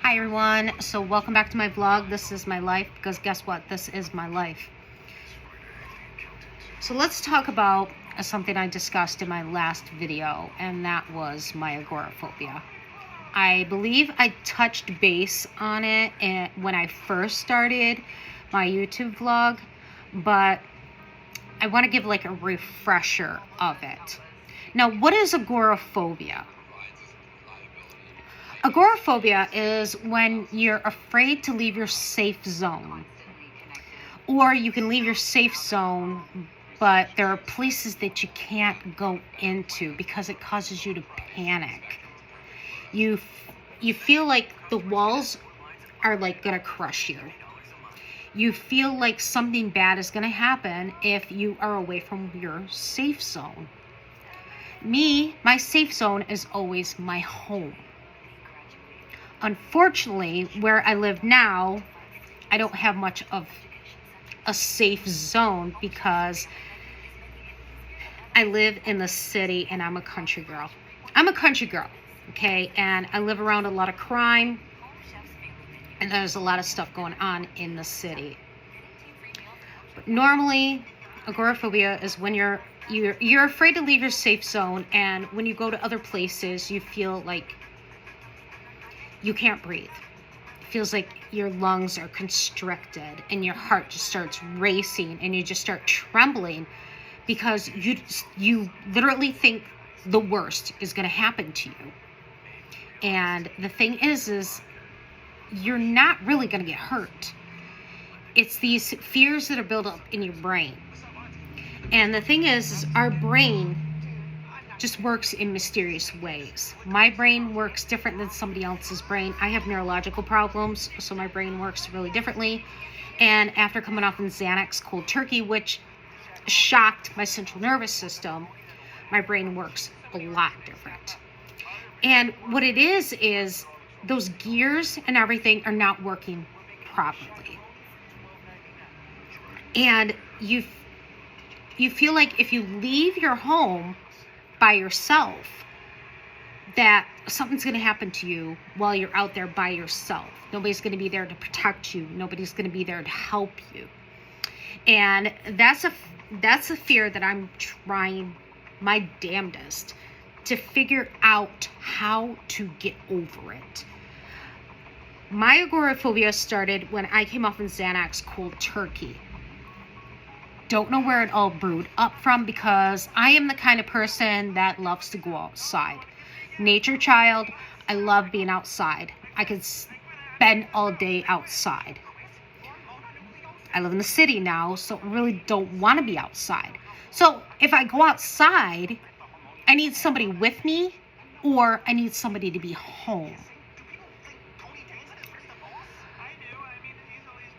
Hi everyone, so welcome back to my vlog. This is my life, because guess what? This is my life. So let's talk about something I discussed in my last video, and that was my agoraphobia. I believe I touched base on it when I first started my YouTube vlog, but I want to give like a refresher of it. Now, what is agoraphobia? Agoraphobia is when you're afraid to leave your safe zone. Or you can leave your safe zone, but there are places that you can't go into because it causes you to panic. You feel like the walls are like gonna crush you. You feel like something bad is gonna happen if you are away from your safe zone. My safe zone is always my home. Unfortunately, where I live now, I don't have much of a safe zone because I live in the city and I'm a country girl. Okay? And I live around a lot of crime and there's a lot of stuff going on in the city. But normally, agoraphobia is when you're afraid to leave your safe zone, and when you go to other places, you feel like you can't breathe. It feels like your lungs are constricted and your heart just starts racing and you just start trembling because you literally think the worst is going to happen to you. And the thing is you're not really going to get hurt. It's these fears that are built up in your brain. And the thing is our brain just works in mysterious ways. My brain works different than somebody else's brain. I have neurological problems, so my brain works really differently. And after coming off in Xanax cold turkey, which shocked my central nervous system, my brain works a lot different. And what it is those gears and everything are not working properly. And you feel like if you leave your home by yourself, that something's going to happen to you while you're out there by yourself. Nobody's going to be there to protect you. Nobody's going to be there to help you. And that's a fear that I'm trying my damnedest to figure out how to get over it. My agoraphobia started when I came off in Xanax cold turkey. Don't know where it all brewed up from, because I am the kind of person that loves to go outside. Nature child, I love being outside. I could spend all day outside. I live in the city now, so I really don't want to be outside. So if I go outside, I need somebody with me, or I need somebody to be home.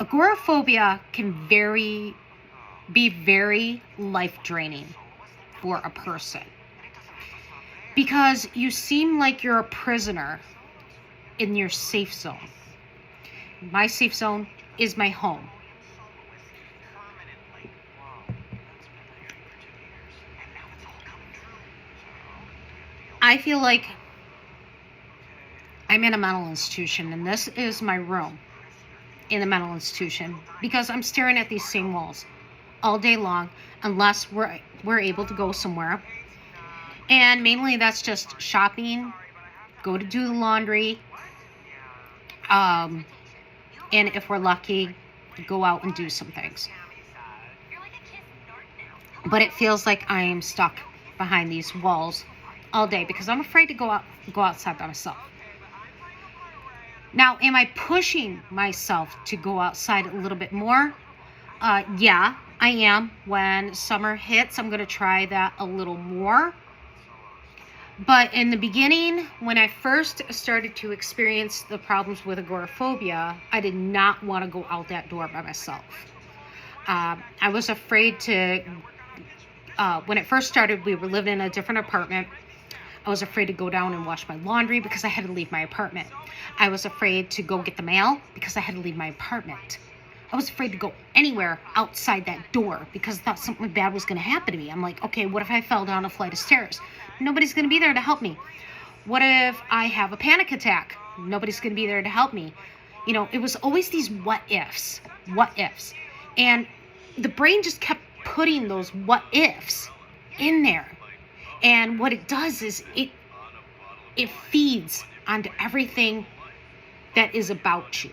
Agoraphobia can be very life-draining for a person, because you seem like you're a prisoner in your safe zone. My safe zone is my home. I feel like I'm in a mental institution, and this is my room in the mental institution, because I'm staring at these same walls all day long, unless we're able to go somewhere. And mainly that's just shopping, go to do the laundry, and if we're lucky, go out and do some things. But it feels like I am stuck behind these walls all day because I'm afraid to go outside by myself. Now, am I pushing myself to go outside a little bit more? Yeah, I am. When summer hits, I'm going to try that a little more. But in the beginning, when I first started to experience the problems with agoraphobia, I did not want to go out that door by myself. I was afraid to, when it first started, we were living in a different apartment. I was afraid to go down and wash my laundry because I had to leave my apartment. I was afraid to go get the mail because I had to leave my apartment. I was afraid to go anywhere outside that door because I thought something bad was going to happen to me. I'm like, okay, what if I fell down a flight of stairs? Nobody's going to be there to help me. What if I have a panic attack? Nobody's going to be there to help me. It was always these what ifs. And the brain just kept putting those what ifs in there. And what it does is it feeds onto everything that is about you.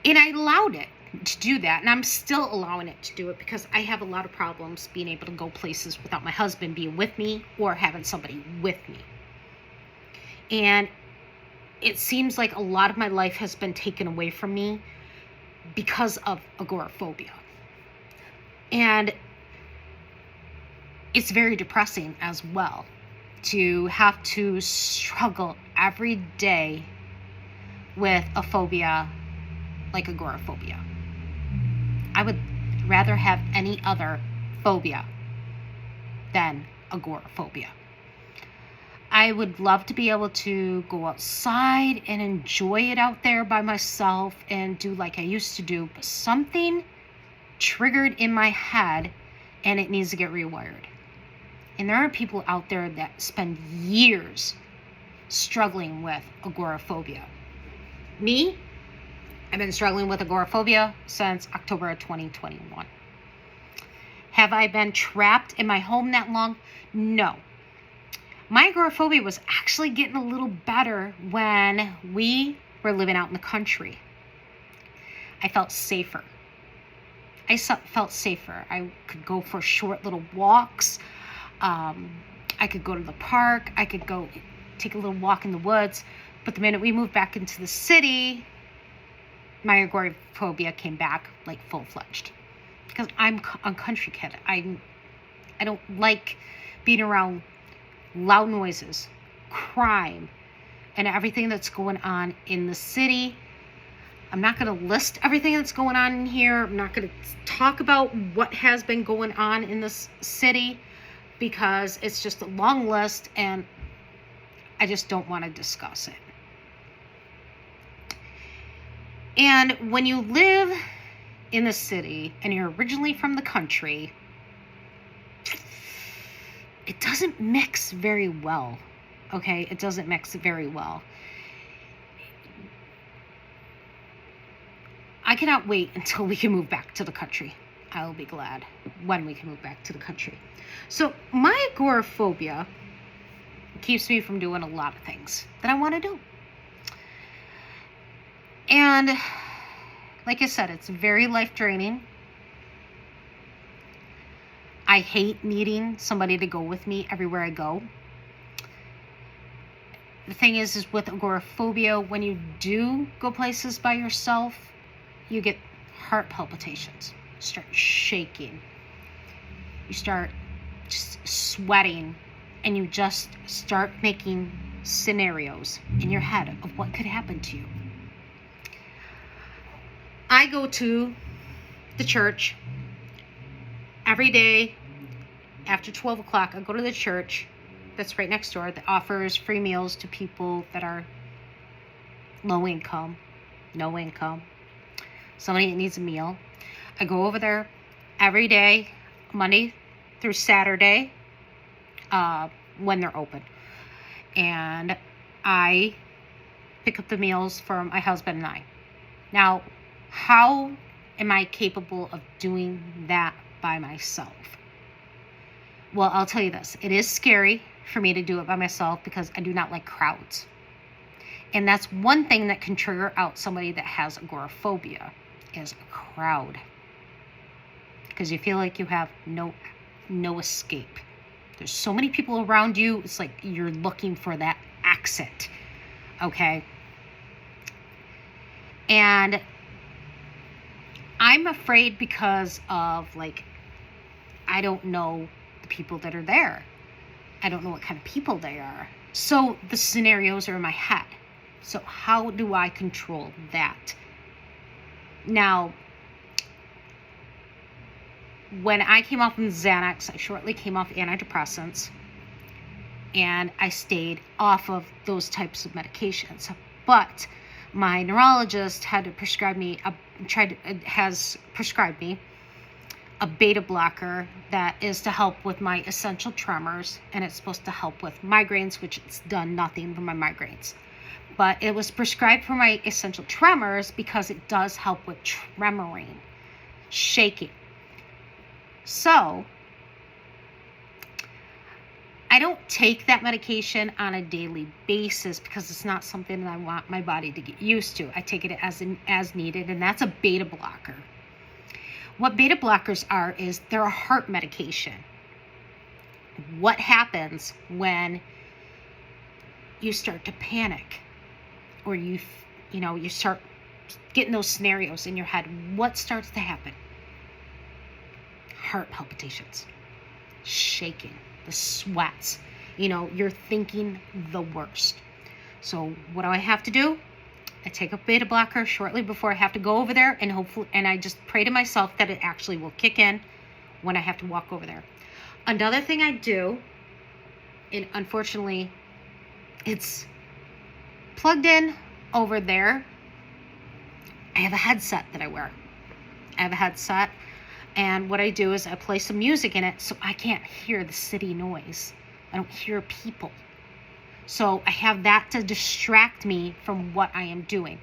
And I allowed it to do that, and I'm still allowing it to do it because I have a lot of problems being able to go places without my husband being with me or having somebody with me. And it seems like a lot of my life has been taken away from me because of agoraphobia. And it's very depressing as well to have to struggle every day with a phobia like agoraphobia. I would rather have any other phobia than agoraphobia. I would love to be able to go outside and enjoy it out there by myself and do like I used to do, but something triggered in my head and it needs to get rewired. And there are people out there that spend years struggling with agoraphobia. Me, I've been struggling with agoraphobia since October of 2021. Have I been trapped in my home that long? No. My agoraphobia was actually getting a little better when we were living out in the country. I felt safer. I could go for short little walks. I could go to the park. I could go take a little walk in the woods. But the minute we moved back into the city, my agoraphobia came back like full-fledged. Because I'm a country kid. I don't like being around loud noises, crime, and everything that's going on in the city. I'm not going to list everything that's going on in here. I'm not going to talk about what has been going on in this city because it's just a long list and I just don't want to discuss it. And when you live in the city and you're originally from the country, it doesn't mix very well, okay? It doesn't mix very well. I cannot wait until we can move back to the country. I will be glad when we can move back to the country. So my agoraphobia keeps me from doing a lot of things that I want to do. And like I said, it's very life draining. I hate needing somebody to go with me everywhere I go. The thing is with agoraphobia, when you do go places by yourself, you get heart palpitations, you start shaking, you start just sweating, and you just start making scenarios in your head of what could happen to you. I go to the church every day after 12 o'clock. I go to the church that's right next door that offers free meals to people that are low income, no income, somebody that needs a meal. I go over there every day, Monday through Saturday, when they're open. And I pick up the meals for my husband and I. Now, how am I capable of doing that by myself? Well, I'll tell you this. It is scary for me to do it by myself because I do not like crowds. And that's one thing that can trigger out somebody that has agoraphobia is a crowd. Because you feel like you have no escape. There's so many people around you, it's like you're looking for that exit. Okay? And I'm afraid because of, I don't know the people that are there. I don't know what kind of people they are. So the scenarios are in my head. So how do I control that? Now, when I came off of Xanax, I shortly came off antidepressants. And I stayed off of those types of medications. But my neurologist had to prescribe me, has prescribed me a beta blocker that is to help with my essential tremors, and it's supposed to help with migraines, which it's done nothing for my migraines. But it was prescribed for my essential tremors because it does help with tremoring, shaking. So I don't take that medication on a daily basis because it's not something that I want my body to get used to. I take it as needed, and that's a beta blocker. What beta blockers are is they're a heart medication. What happens when you start to panic, or you start getting those scenarios in your head? What starts to happen? Heart palpitations, shaking, the sweats. You're thinking the worst. So what do I have to do? I take a beta blocker shortly before I have to go over there, and I just pray to myself that it actually will kick in when I have to walk over there. Another thing I do, and unfortunately it's plugged in over there, I have a headset that I wear. And what I do is I play some music in it so I can't hear the city noise. I don't hear people. So I have that to distract me from what I am doing.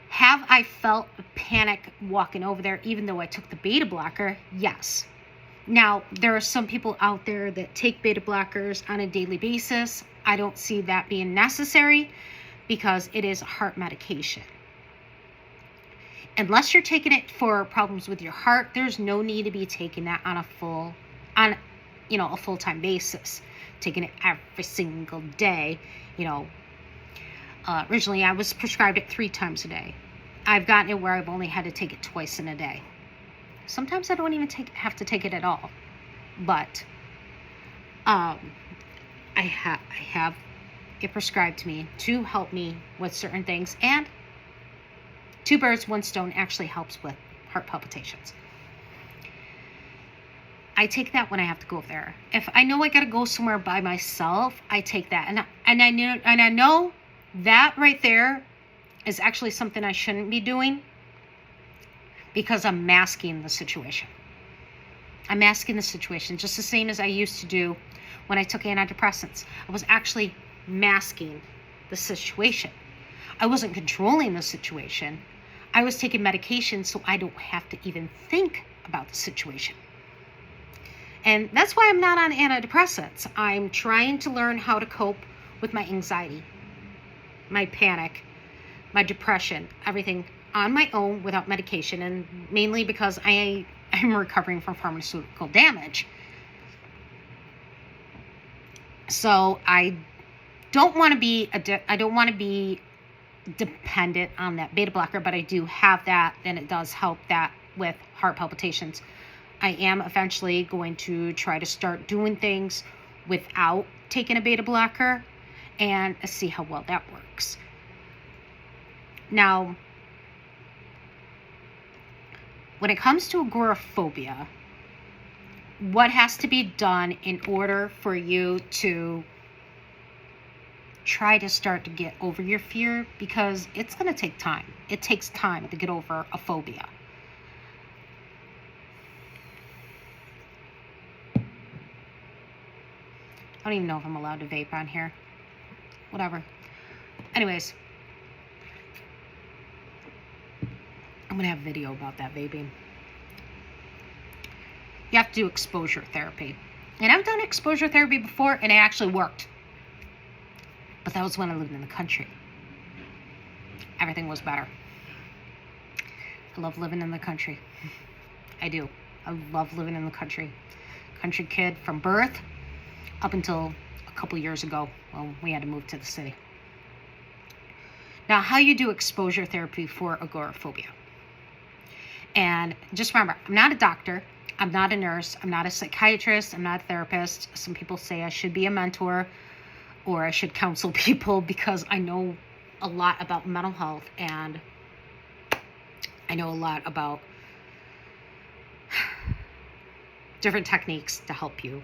Have I felt a panic walking over there even though I took the beta blocker? Yes. Now, there are some people out there that take beta blockers on a daily basis. I don't see that being necessary because it is a heart medication. Unless you're taking it for problems with your heart, there's no need to be taking that on a full-time basis. Taking it every single day. Originally I was prescribed it 3 times a day. I've gotten it where I've only had to take it twice in a day. Sometimes I don't even have to take it at all. But I have it prescribed to me to help me with certain things, and 2 birds, 1 stone actually helps with heart palpitations. I take that when I have to go there. If I know I gotta go somewhere by myself, I take that, and I know that right there is actually something I shouldn't be doing because I'm masking the situation. I'm masking the situation just the same as I used to do when I took antidepressants. I was actually masking the situation. I wasn't controlling the situation. I was taking medication so I don't have to even think about the situation. And that's why I'm not on antidepressants. I'm trying to learn how to cope with my anxiety, my panic, my depression, everything on my own without medication, and mainly because I'm recovering from pharmaceutical damage. So I don't want to be dependent on that beta blocker, but I do have that, and it does help that with heart palpitations. I am eventually going to try to start doing things without taking a beta blocker and see how well that works. Now, when it comes to agoraphobia, what has to be done in order for you to try to start to get over your fear? Because it's going to take time. It takes time to get over a phobia. I don't even know if I'm allowed to vape on here. Whatever. Anyways, I'm going to have a video about that vaping. You have to do exposure therapy. And I've done exposure therapy before, and it actually worked. But that was when I lived in the country. Everything was better. I love living in the country. I do. I love living in the country. Country kid from birth up until a couple years ago when we had to move to the city. Now, how you do exposure therapy for agoraphobia. And just remember, I'm not a doctor. I'm not a nurse. I'm not a psychiatrist. I'm not a therapist. Some people say I should be a mentor or I should counsel people because I know a lot about mental health, and I know a lot about different techniques to help you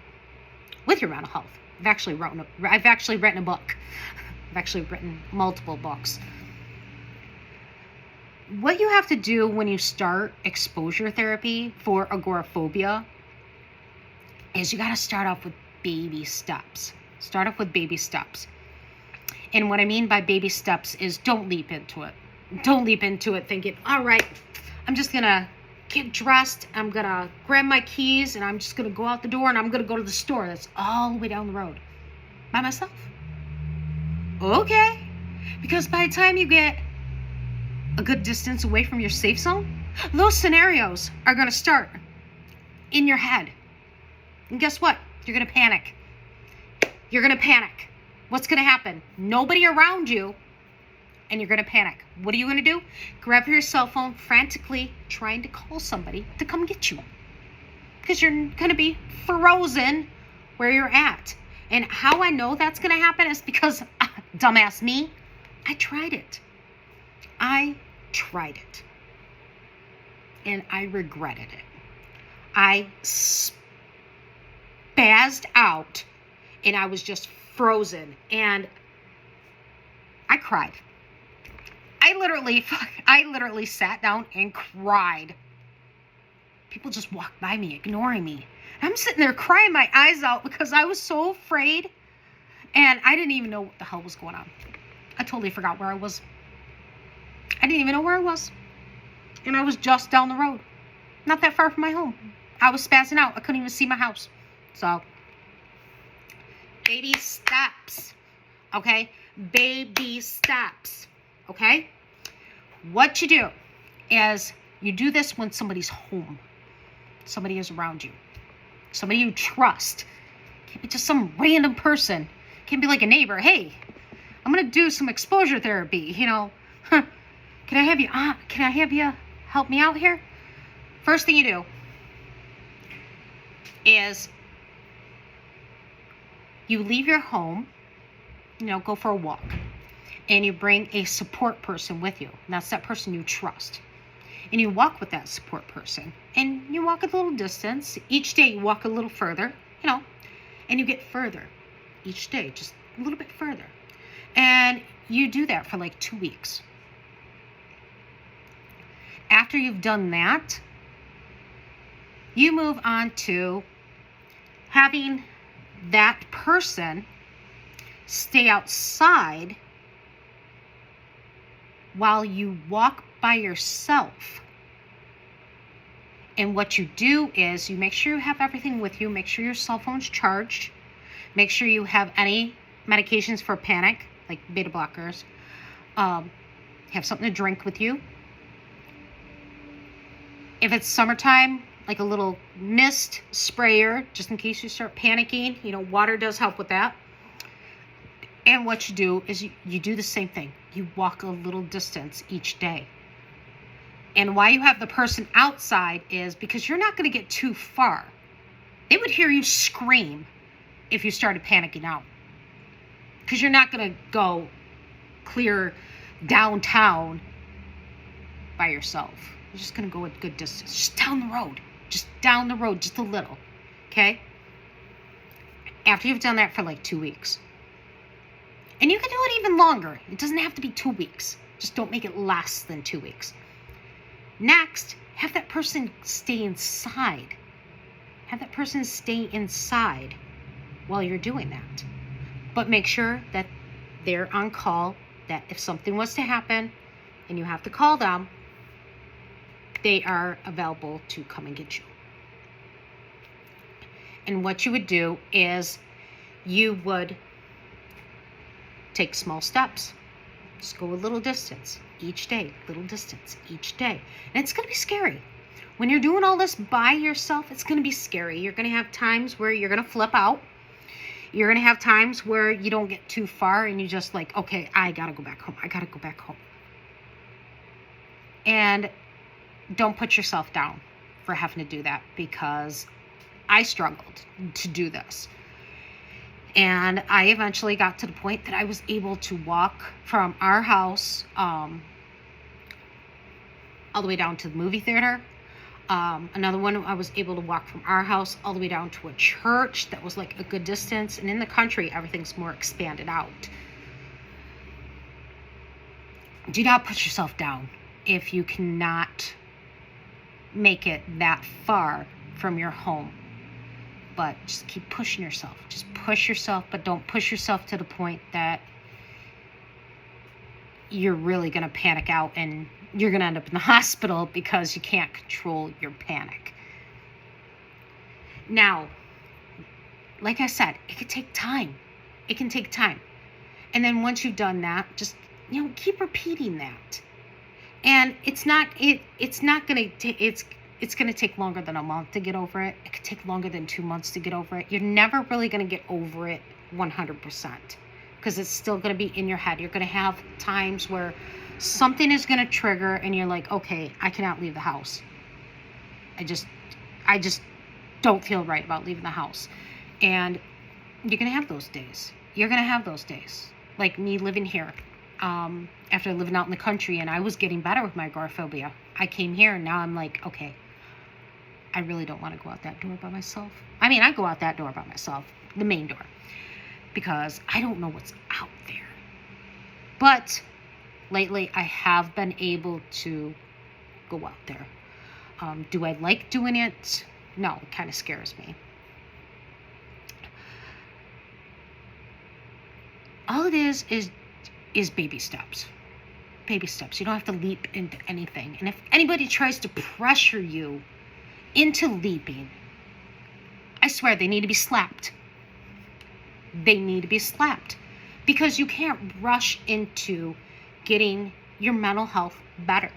with your mental health. I've actually written a book. I've actually written multiple books. what you have to do when you start exposure therapy for agoraphobia is you got to start off with baby steps. Start off with baby steps. And what I mean by baby steps is don't leap into it. Don't leap into it thinking, all right, I'm just going to get dressed. I'm going to grab my keys and I'm just going to go out the door and I'm going to go to the store. That's all the way down the road by myself. Okay. Because by the time you get a good distance away from your safe zone, those scenarios are going to start in your head. And guess what? You're going to panic. You're going to panic. What's going to happen? Nobody around you, and you're going to panic. What are you going to do? Grab your cell phone, frantically trying to call somebody to come get you. Because you're going to be frozen where you're at. And how I know that's going to happen is because, dumbass me, I tried it. I tried it. And I regretted it. I spazzed out and I was just frozen and I cried. I literally sat down and cried. People just walked by me, ignoring me. I'm sitting there crying my eyes out because I was so afraid and I didn't even know what the hell was going on. I totally forgot where I was. I didn't even know where I was. And I was just down the road. Not that far from my home. I was spazzing out. I couldn't even see my house. So, baby steps. Okay? Baby steps. Okay? What you do is you do this when somebody's home. Somebody is around you. Somebody you trust. Can't be just some random person. Can't be like a neighbor. Hey, I'm going to do some exposure therapy. You know, can I have you help me out here? First thing you do is you leave your home, go for a walk, and you bring a support person with you. And that's that person you trust. And you walk with that support person. And you walk a little distance. Each day you walk a little further, and you get further each day, just a little bit further. And you do that for like 2 weeks. After you've done that, you move on to having that person stay outside while you walk by yourself. And what you do is you make sure you have everything with you. Make sure your cell phone's charged. Make sure you have any medications for panic, like beta blockers. Have something to drink with you. If it's summertime, like a little mist sprayer, just in case you start panicking. Water does help with that. And what you do is you do the same thing. You walk a little distance each day. And why you have the person outside is because you're not going to get too far. They would hear you scream if you started panicking out. Because you're not going to go clear downtown by yourself. You're just going to go a good distance. Just down the road. Just down the road, just a little. Okay? After you've done that for like 2 weeks. And you can do it even longer. It doesn't have to be 2 weeks. Just don't make it less than 2 weeks. Next, have that person stay inside. Have that person stay inside while you're doing that. But make sure that they're on call, that if something was to happen and you have to call them, they are available to come and get you. And what you would do is you would take small steps. Just go a little distance each day, little distance each day. And it's going to be scary. When you're doing all this by yourself, it's going to be scary. You're going to have times where you're going to flip out. You're going to have times where you don't get too far and you just like, okay, I got to go back home. I got to go back home. And don't put yourself down for having to do that, because I struggled to do this. And I eventually got to the point that I was able to walk from our house all the way down to the movie theater. Another one, I was able to walk from our house all the way down to a church that was like a good distance. And in the country, everything's more expanded out. Do not put yourself down. if you cannot make it that far from your home. But just keep pushing yourself. Just push yourself, but don't push yourself to the point that you're really going to panic out and you're going to end up in the hospital because you can't control your panic. Now, like I said, it could take time. It can take time. And then once you've done that, just, keep repeating that. And it's going to take longer than a month to get over it. It could take longer than 2 months to get over it. You're never really going to get over it 100% because it's still going to be in your head. You're going to have times where something is going to trigger and you're like, okay, I cannot leave the house. I just don't feel right about leaving the house. And you're going to have those days. You're going to have those days. Like me living here. After living out in the country, and I was getting better with my agoraphobia. I came here and now I'm like, okay, I really don't want to go out that door by myself. I mean, I go out that door by myself, the main door, because I don't know what's out there. But lately I have been able to go out there. Do I like doing it? No, it kind of scares me. All it is baby steps. Baby steps. You don't have to leap into anything. And if anybody tries to pressure you into leaping, I swear they need to be slapped. They need to be slapped. Because you can't rush into getting your mental health better.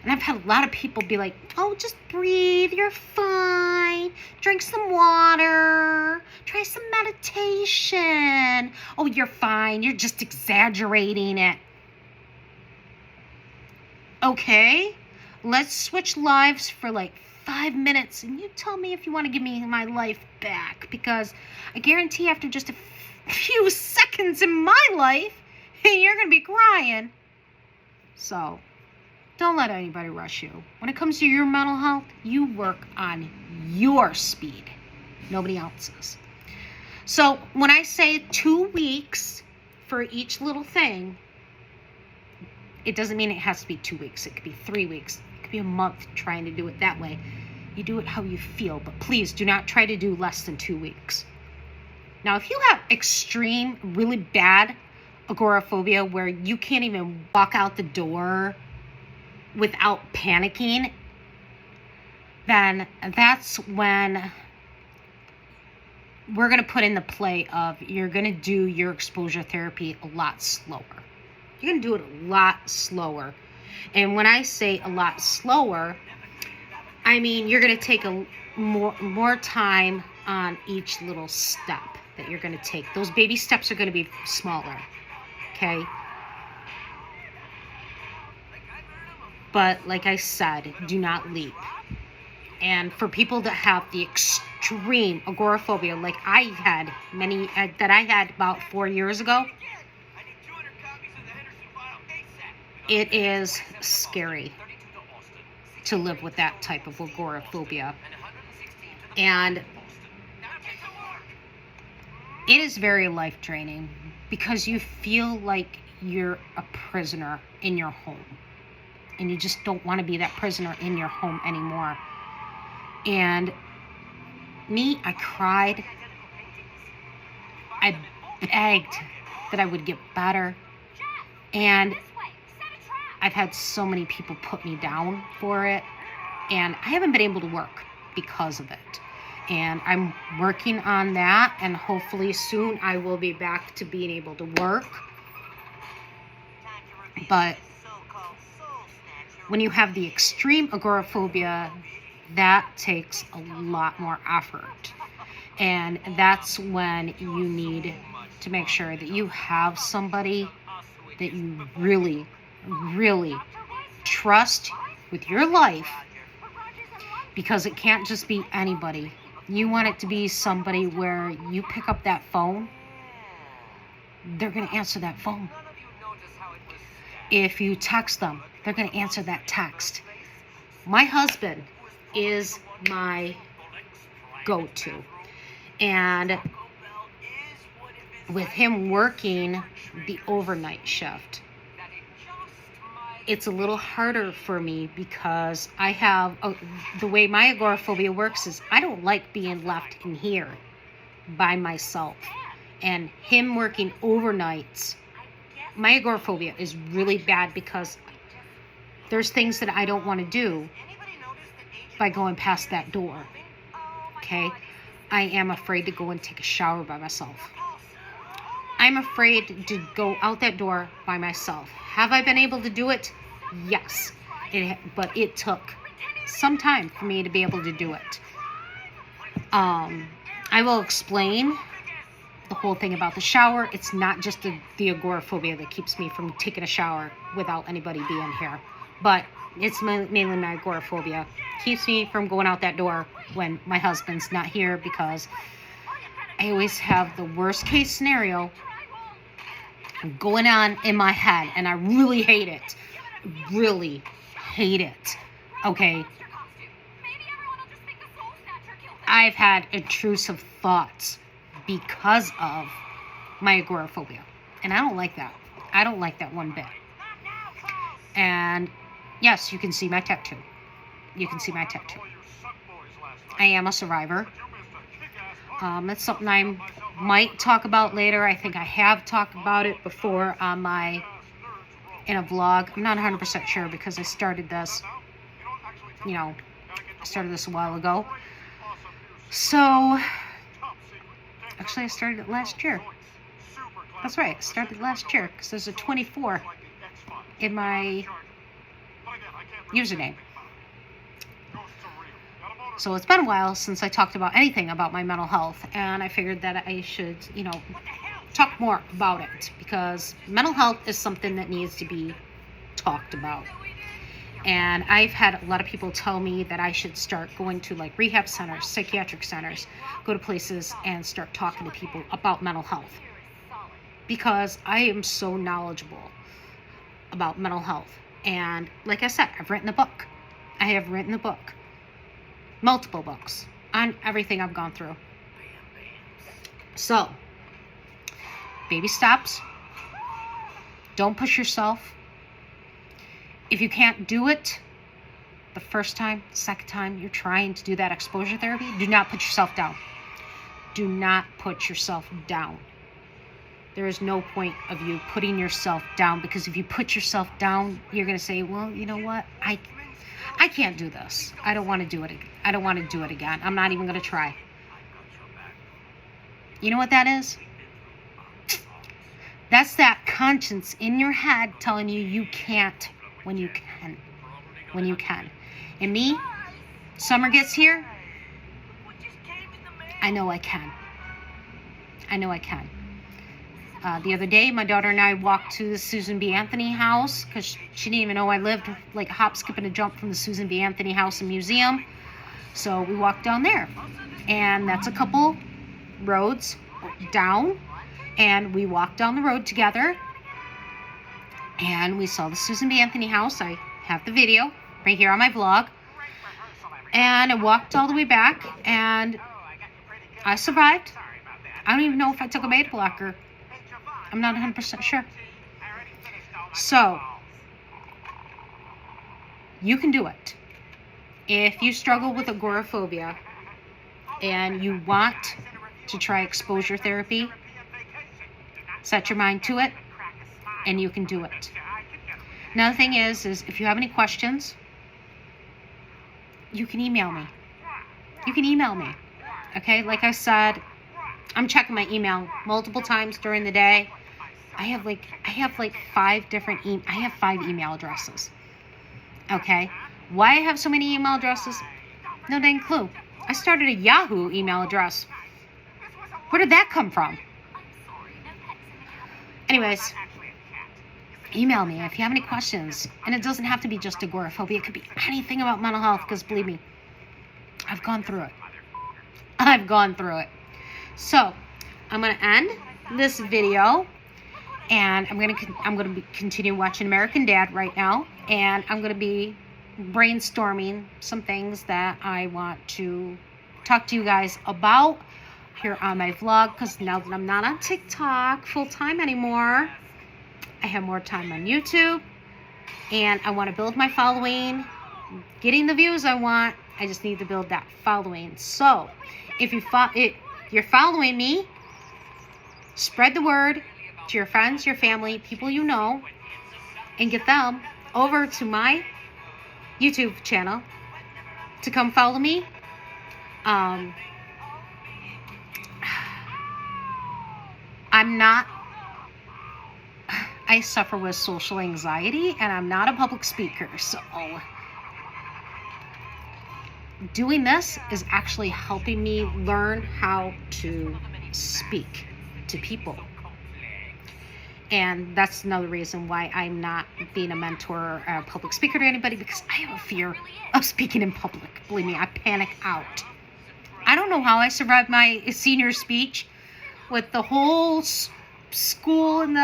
And I've had a lot of people be like, oh, just breathe, you're fine. Drink some water. Try some meditation. Oh, you're fine. You're just exaggerating it. Okay, let's switch lives for like 5 minutes and you tell me if you want to give me my life back, because I guarantee after just a few seconds in my life, you're going to be crying. So don't let anybody rush you. When it comes to your mental health, you work on your speed, nobody else's. So when I say 2 weeks for each little thing, it doesn't mean it has to be 2 weeks. It could be 3 weeks. It could be a month trying to do it that way. You do it how you feel, but please do not try to do less than 2 weeks. Now, if you have extreme, really bad agoraphobia where you can't even walk out the door without panicking, then that's when we're going to put in the play of you're going to do your exposure therapy a lot slower. You're going to do it a lot slower. And when I say a lot slower, I mean you're going to take a more time on each little step that you're going to take. Those baby steps are going to be smaller. Okay? But like I said, do not leap. And for people that have the extreme agoraphobia, like I had about 4 years ago, it is scary to live with that type of agoraphobia. And it is very life-draining because you feel like you're a prisoner in your home. And you just don't want to be that prisoner in your home anymore. And me, I cried. I begged that I would get better. And I've had so many people put me down for it. And I haven't been able to work because of it. And I'm working on that. And hopefully soon I will be back to being able to work. But when you have the extreme agoraphobia, that takes a lot more effort. And that's when you need to make sure that you have somebody that you really, really trust with your life, because it can't just be anybody. You want it to be somebody where you pick up that phone, they're going to answer that phone. If you text them, they're going to answer that text. My husband is my go-to. And with him working the overnight shift, it's a little harder for me because I have, the way my agoraphobia works is I don't like being left in here by myself. And him working overnights, my agoraphobia is really bad because there's things that I don't want to do by going past that door. Okay? I am afraid to go and take a shower by myself. I'm afraid to go out that door by myself. Have I been able to do it? Yes. But it took some time for me to be able to do it. I will explain the whole thing about the shower. It's not just the agoraphobia that keeps me from taking a shower without anybody being here. But it's mainly my agoraphobia. Keeps me from going out that door when my husband's not here, because I always have the worst case scenario going on in my head, and I really hate it. Really hate it. Okay? I've had intrusive thoughts because of my agoraphobia, and I don't like that. I don't like that one bit. And yes, you can see my tattoo. You can see my tattoo. I am a survivor. It's something I might talk about later. I think I have talked about it before on in a vlog. I'm not 100% sure because I started this, I started this a while ago. So, actually I started it last year. That's right, I started last year because there's a 24 in my username. So it's been a while since I talked about anything about my mental health, and I figured that I should, talk more about it, because mental health is something that needs to be talked about. And I've had a lot of people tell me that I should start going to like rehab centers, psychiatric centers, go to places and start talking to people about mental health, because I am so knowledgeable about mental health. And like I said, I've written a book. I have written a book. Multiple books on everything I've gone through. So, baby steps. Don't push yourself. If you can't do it the first time, second time you're trying to do that exposure therapy, do not put yourself down. Do not put yourself down. There is no point of you putting yourself down, because if you put yourself down, you're going to say, well, you know what? I can't do this. I don't want to do it. I don't want to do it again. I'm not even going to try. You know what that is? That's that conscience in your head telling you you can't when you can. When you can. And me, summer gets here, I know I can. I know I can. The other day, my daughter and I walked to the Susan B. Anthony house, because she didn't even know I lived like a hop, skip, and a jump from the Susan B. Anthony house and museum. So we walked down there, and that's a couple roads down, and we walked down the road together, and we saw the Susan B. Anthony house. I have the video right here on my vlog, and I walked all the way back, and I survived. I don't even know if I took a beta blocker. I'm not 100% sure. So, you can do it. If you struggle with agoraphobia and you want to try exposure therapy, set your mind to it, and you can do it. Another thing is if you have any questions, you can email me. You can email me. Okay, like I said, I'm checking my email multiple times during the day. I have like 5 different I have 5 email addresses. Okay? Why I have so many email addresses? No dang clue. I started a Yahoo email address. Where did that come from? Anyways, email me if you have any questions. And it doesn't have to be just agoraphobia. It could be anything about mental health, because believe me, I've gone through it. I've gone through it. So, I'm going to end this video, and I'm going to continue watching American Dad right now, and I'm going to be brainstorming some things that I want to talk to you guys about here on my vlog, because now that I'm not on TikTok full time anymore, I have more time on YouTube, And I want to build my following. Getting the views I want, I just need to build that following. So if you're following me, spread the word to your friends, your family, people you know, and get them over to my YouTube channel to come follow me. I suffer with social anxiety, and I'm not a public speaker, so doing this is actually helping me learn how to speak to people. And that's another reason why I'm not being a mentor or a public speaker to anybody, because I have a fear of speaking in public. Believe me, I panic out. I don't know how I survived my senior speech with the whole school and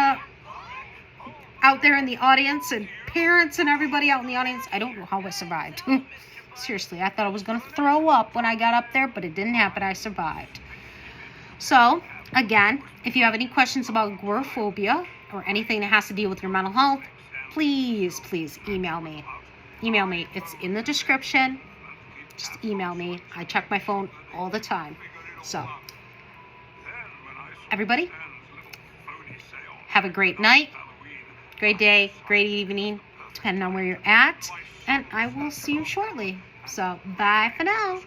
out there in the audience, and parents and everybody out in the audience. I don't know how I survived. Seriously, I thought I was going to throw up when I got up there, but it didn't happen. I survived. So, again, if you have any questions about agoraphobia or anything that has to deal with your mental health, please email me. Email me. It's in the description. Just email me. I check my phone all the time. So, everybody, have a great night, great day, great evening, depending on where you're at. And I will see you shortly. So, bye for now.